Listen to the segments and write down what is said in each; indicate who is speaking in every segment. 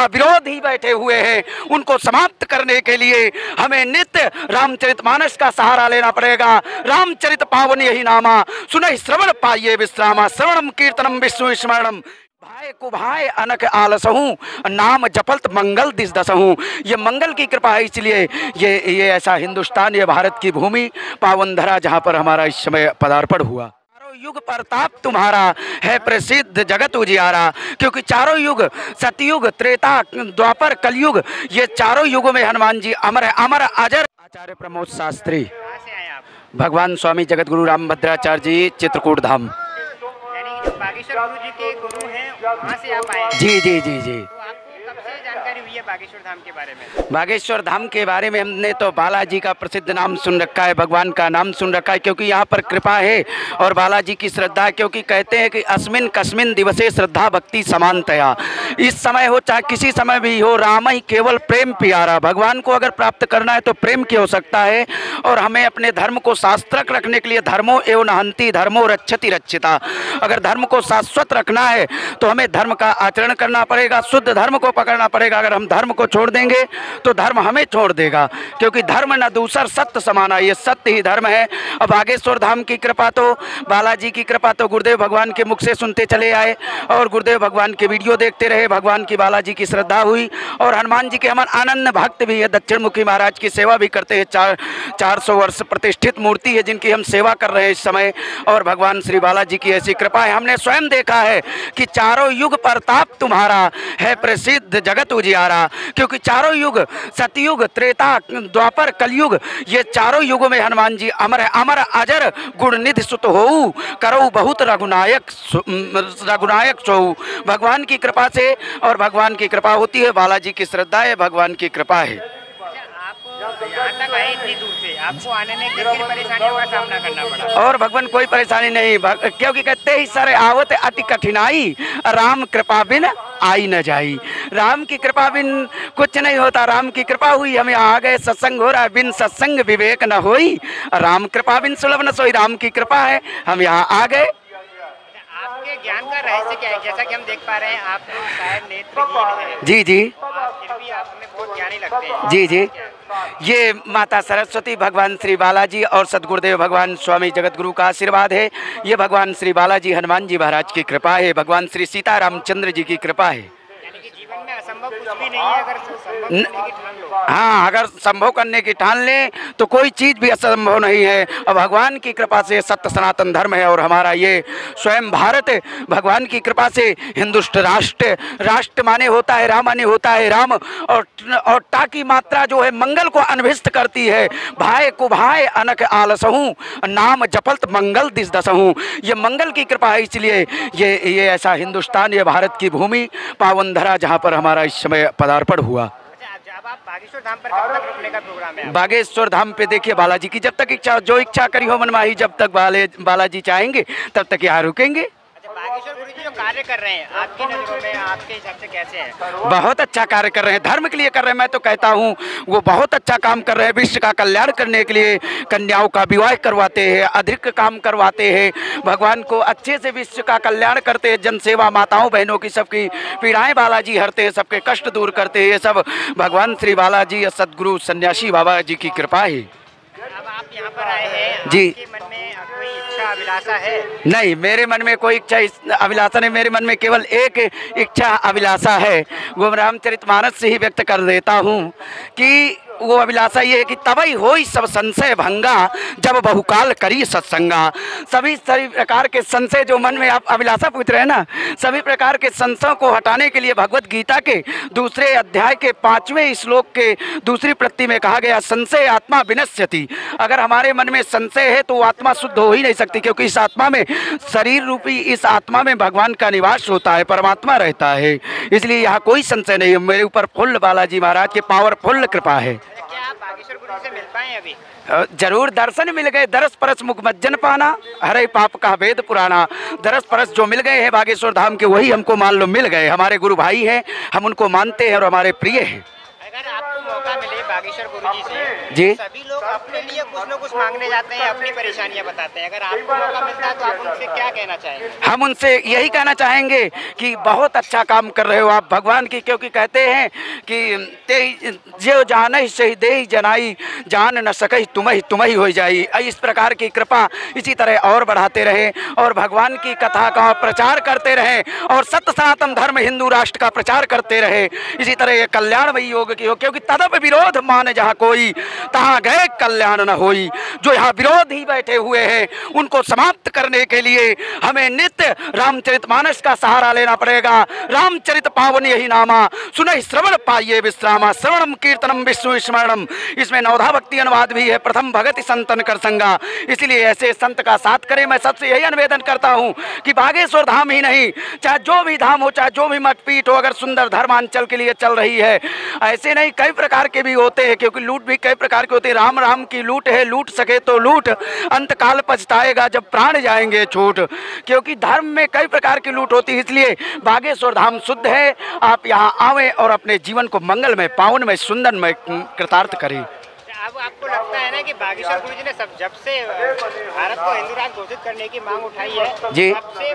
Speaker 1: जहाँ विरोधी बैठे हुए हैं उनको समाप्त करने के लिए हमें नित्य रामचरितमानस का सहारा लेना पड़ेगा। रामचरित पावन यही नामा, सुनहि श्रवण पाइये विश्रामा, श्रवणम कीर्तनम विष्णु स्मरणम, भाई कुभाई अनक आलसहूँ, नाम जपलत मंगल दिस दसहूँ। ये मंगल की कृपा है, इसलिए ये ऐसा हिंदुस्तान, ये भारत की भूमि पावन धरा जहाँ पर हमारा इस समय पदार्पण हुआ। चारों युग प्रताप तुम्हारा है प्रसिद्ध जगत उजियारा, क्योंकि चारों युग सतयुग त्रेता द्वापर कलयुग, ये चारों युगों में हनुमान जी अमर है, अमर अजर। आचार्य प्रमोद शास्त्री, भगवान स्वामी जगत गुरु रामभद्राचार्य जी, चित्रकूट धाम।
Speaker 2: बागेश्वर गुरु जी के गुरु हैं, वहाँ से आप आए?
Speaker 1: जी जी जी जी।
Speaker 2: तो आपको कब से जानकारी हुई है बागेश्वर धाम के बारे में?
Speaker 1: बागेश्वर धाम के बारे में हमने तो बालाजी का प्रसिद्ध नाम सुन रखा है, भगवान का नाम सुन रखा है, क्योंकि यहाँ पर कृपा है और बालाजी की श्रद्धा है। क्योंकि कहते हैं कि अस्मिन कस्मिन दिवसे श्रद्धा भक्ति समानतया, इस समय हो चाहे किसी समय भी हो, राम ही केवल प्रेम प्यारा। भगवान को अगर प्राप्त करना है तो प्रेम की हो सकता है, और हमें अपने धर्म को शास्त्रक रखने के लिए धर्मो एवं नहंति धर्मो रक्षति रक्षिता, अगर धर्म को शाश्वत रखना है तो हमें धर्म का आचरण करना पड़ेगा, शुद्ध धर्म को पकड़ना पड़ेगा। अगर हम धर्म को छोड़ देंगे तो धर्म हमें छोड़ देगा, क्योंकि धर्म न दूसर सत्य समाना, ये सत्य ही धर्म है। अब बागेश्वर धाम की कृपा तो, बालाजी की कृपा तो गुरुदेव भगवान के मुख से सुनते चले आए और गुरुदेव भगवान के वीडियो देखते रहे, भगवान की बालाजी की श्रद्धा हुई। और हनुमान जी के हमारे आनंद भक्त भी है, दक्षिण मुखी महाराज की सेवा भी करते हैं, 400 वर्ष प्रतिष्ठित मूर्ति है जिनकी हम सेवा कर रहे हैं इस समय। और भगवान श्री बालाजी की ऐसी कृपा है, हमने स्वयं देखा है कि चारों युग प्रताप तुम्हारा है प्रसिद्ध जगत उजियारा, क्योंकि चारों युग सतयुग त्रेता द्वापर कलयुग, ये चारों युगों में हनुमान जी अमर है, अमर अजर गुणनिधि सुत होऊ, करऊ बहुत रघुनायक सोऊ। भगवान की कृपा से, और भगवान की कृपा होती है, बालाजी की श्रद्धा है, भगवान की कृपा है।
Speaker 2: यहाँ तक आए इतनी दूर से, आपको आने में किन किन परेशानियों का सामना करना पड़ा?
Speaker 1: और भगवान कोई परेशानी नहीं, क्योंकि कहते ही सर आवत अति कठिनाई, राम कृपा बिन आई न जाई। राम की कृपा बिन कुछ नहीं होता, राम की कृपा हुई, हम यहाँ आ गए। सत्संग हो रहा है, बिन सत्संग विवेक न होई, राम कृपा बिन सुलभ न सोई। राम की कृपा है, हम यहाँ आ गए।
Speaker 2: आपके ज्ञान का रहस्य क्या है? जैसा कि हम देख पा रहे हैं आप शायद नेत्रहीन हैं।
Speaker 1: जी जी।
Speaker 2: फिर भी आप हमें बहुत ज्ञानी लगते हैं।
Speaker 1: जी जी। ये माता सरस्वती, भगवान श्री बालाजी और सदगुरुदेव भगवान स्वामी जगत गुरु का आशीर्वाद है। ये भगवान श्री बालाजी हनुमान जी महाराज की कृपा है, भगवान श्री सीता रामचंद्र जी की कृपा है।
Speaker 2: यानी कि जीवन में असंभव कुछ भी नहीं है, अगर संभव करने की ठान लो।
Speaker 1: हाँ, अगर संभव करने की ठान लें तो कोई चीज़ भी असंभव नहीं है। और भगवान की कृपा से सत्य सनातन धर्म है, और हमारा ये स्वयं भारत भगवान की कृपा से हिंदुस्तान राष्ट्र, राष्ट्र माने होता है राम, माने होता है राम, और टा की मात्रा जो है मंगल को अनभिष्ट करती है। भाई कुभाई अनक आलसहूँ, नाम जपलत मंगल दिस दसहूँ। ये मंगल की कृपा है, इसलिए ये ऐसा हिंदुस्तान, ये भारत की भूमि पावन धरा जहाँ पर हमारा इस समय पदार्पण हुआ।
Speaker 2: अब आप बागेश्वर धाम पर कब तक रुकने का प्रोग्राम है?
Speaker 1: बागेश्वर धाम पे देखिए, बालाजी की जब तक इच्छा, जो इच्छा करी हो मनमाही, जब तक बालाजी चाहेंगे तब तक यहाँ रुकेंगे।
Speaker 2: अच्छा, बागेश्वर गुरु जी जो कार्य कर रहे हैं आपकी नज़रों में, आपके हिसाब से कैसे है?
Speaker 1: बहुत अच्छा कार्य कर रहे हैं, धर्म के लिए कर रहे हैं। मैं तो कहता हूँ वो बहुत अच्छा काम कर रहे हैं, विश्व का कल्याण करने के लिए कन्याओं का विवाह करवाते हैं, अधिक काम करवाते हैं, भगवान को अच्छे से विश्व का कल्याण करते हैं, जनसेवा, माताओं बहनों की सबकी पीड़ाएं बालाजी हरते हैं, सबके कष्ट दूर करते हैं। ये सब भगवान श्री बालाजी सदगुरु सन्यासी बाबा जी की कृपा है।
Speaker 2: अब आप यहाँ पर आए हैं,
Speaker 1: जी।
Speaker 2: आपके मन में कोई इच्छा अभिलाषा है?
Speaker 1: नहीं, मेरे मन में कोई इच्छा अभिलाषा नहीं, मेरे मन में केवल एक इच्छा अभिलाषा है, वो रामचरितमानस से ही व्यक्त कर देता हूँ कि वो अभिलाषा ये है कि तबई होई सब संशय भंगा, जब बहुकाल करी सत्संगा। सभी प्रकार के संशय जो मन में आप अभिलाषा पूछ रहे हैं ना, सभी प्रकार के संशयों को हटाने के लिए भगवत गीता के दूसरे अध्याय के 5वें श्लोक के दूसरी प्रति में कहा गया, संशय आत्मा विनश्यति। अगर हमारे मन में संशय है तो वो आत्मा शुद्ध हो ही नहीं सकती, क्योंकि इस आत्मा में, शरीर रूपी इस आत्मा में भगवान का निवास होता है, परमात्मा रहता है, इसलिए यहाँ कोई संशय नहीं है। मेरे ऊपर फुल बालाजी महाराज की पावरफुल कृपा है।
Speaker 2: क्या आप बागेश्वर गुरु से मिल पाए अभी?
Speaker 1: जरूर दर्शन मिल गए, दरस परस मुख मज्जन पाना, हरे पाप का वेद पुराना। दरस परस जो मिल गए हैं बागेश्वर धाम के, वही हमको मान लो मिल गए। हमारे गुरु भाई हैं, हम उनको मानते हैं और हमारे प्रिय हैं।
Speaker 2: अगर आपको मौका मिले बागेश्वर गुरुजी से,
Speaker 1: जी।
Speaker 2: सभी लोग अपने लिए कुछ न कुछ मांगने जाते हैं, अपनी परेशानियां बताते हैं। अगर आपको मौका मिलता है तो आप उनसे क्या कहना चाहेंगे?
Speaker 1: हम उनसे यही कहना चाहेंगे कि बहुत अच्छा काम कर रहे हो आप भगवान की, क्योंकि कहते हैं कि ते जो जान सही दे जनाई जान न सके तुम्हें हो जाई। इस प्रकार की कृपा इसी तरह और बढ़ाते रहे और भगवान की कथा का प्रचार करते रहे और सत्य सनातन धर्म हिंदू राष्ट्र का प्रचार करते रहे। इसी तरह ये कल्याणमयी योग की हो, क्योंकि तदप विरोध मान जहाँ कोई तहाँ गए कल्याण न होई। जो यहाँ विरोध ही बैठे हुए हैं उनको समाप्त करने के लिए हमें नित्य रामचरितमानस का सहारा लेना पड़ेगा। रामचरित पावन यही नामा सुनहि श्रवण पाइये विश्रामा, श्रवणम कीर्तनम विष्णु स्मरणम। इसमें नवधा भक्ति अनुवाद भी है, प्रथम भगति संतन कर संगा। इसलिए ऐसे संत का साथ करें। मैं सबसे यही निवेदन करता हूँ कि बागेश्वर धाम ही नहीं, चाहे जो भी धाम हो, चाहे जो भी मठपीठ हो, अगर सुंदर धर्मांचल के लिए चल रही है, ऐसे नहीं कई प्रकार के भी होते हैं, क्योंकि लूट भी कई प्रकार के होते हैं। राम राम की लूट है, लूट सके तो लूट, अंतकाल पछताएगा जब प्राण जाएंगे छूट। क्योंकि धर्म में कई प्रकार की लूट होती है, इसलिए बागेश्वर धाम शुद्ध है। आप यहाँ आवें और अपने जीवन को मंगलमय, पावनमय, सुंदरमय, कृतार्थ करें।
Speaker 2: अब आपको लगता है ना कि बागेश्वर गुरुजी ने जब से भारत को हिंदू राष्ट्र घोषित करने की मांग उठाई है,
Speaker 1: जी,
Speaker 2: तब से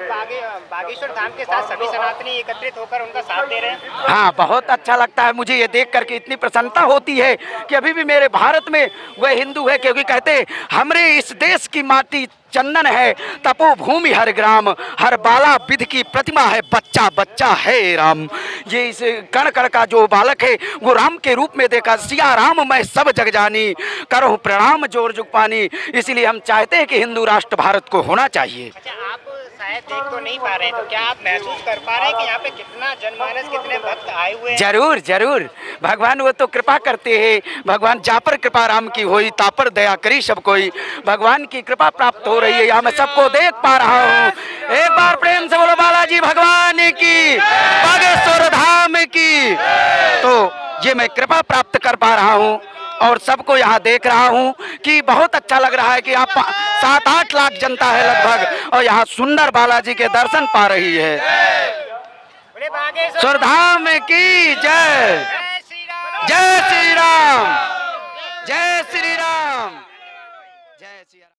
Speaker 2: बागेश्वर धाम के साथ सभी सनातनी एकत्रित होकर उनका साथ दे रहे हैं।
Speaker 1: हाँ, बहुत अच्छा लगता है मुझे ये देख करके। इतनी प्रसन्नता होती है कि अभी भी मेरे भारत में वह हिंदू है, क्योंकि कहते हमरे इस देश की माटी चंदन है, तपोभूमि हर ग्राम, हर बाला विध की प्रतिमा है, बच्चा बच्चा है राम। ये इस कण कण का जो बालक है वो राम के रूप में देखा। सिया राम मैं सब जग जानी, करो प्रणाम जोर जुग पानी। इसीलिए हम चाहते हैं कि हिंदू राष्ट्र भारत को होना चाहिए।
Speaker 2: अच्छा, आप शायद देख तो नहीं पा रहे हैं, तो क्या आप महसूस कर पा रहे हैं कि यहाँ पे कितना जनमानस, कितने भक्त आए हुए हैं?
Speaker 1: जरूर जरूर, भगवान वो तो कृपा करते हैं। भगवान जा पर कृपा राम की होई, ता पर दया करी सब कोई। भगवान की कृपा प्राप्त हो रही है, यहाँ मैं सबको देख पा रहा हूँ। एक बार प्रेम से बोलो बालाजी भगवान की, बागेश्वर धाम की। तो ये मैं कृपा प्राप्त कर पा रहा हूँ और सबको यहाँ देख रहा हूँ कि बहुत अच्छा लग रहा है कि यहाँ 7-8 लाख जनता है लगभग, और यहाँ सुंदर बालाजी के दर्शन पा रही है।
Speaker 2: बोले बागेश्वर
Speaker 1: बागेश्वर धाम की जय।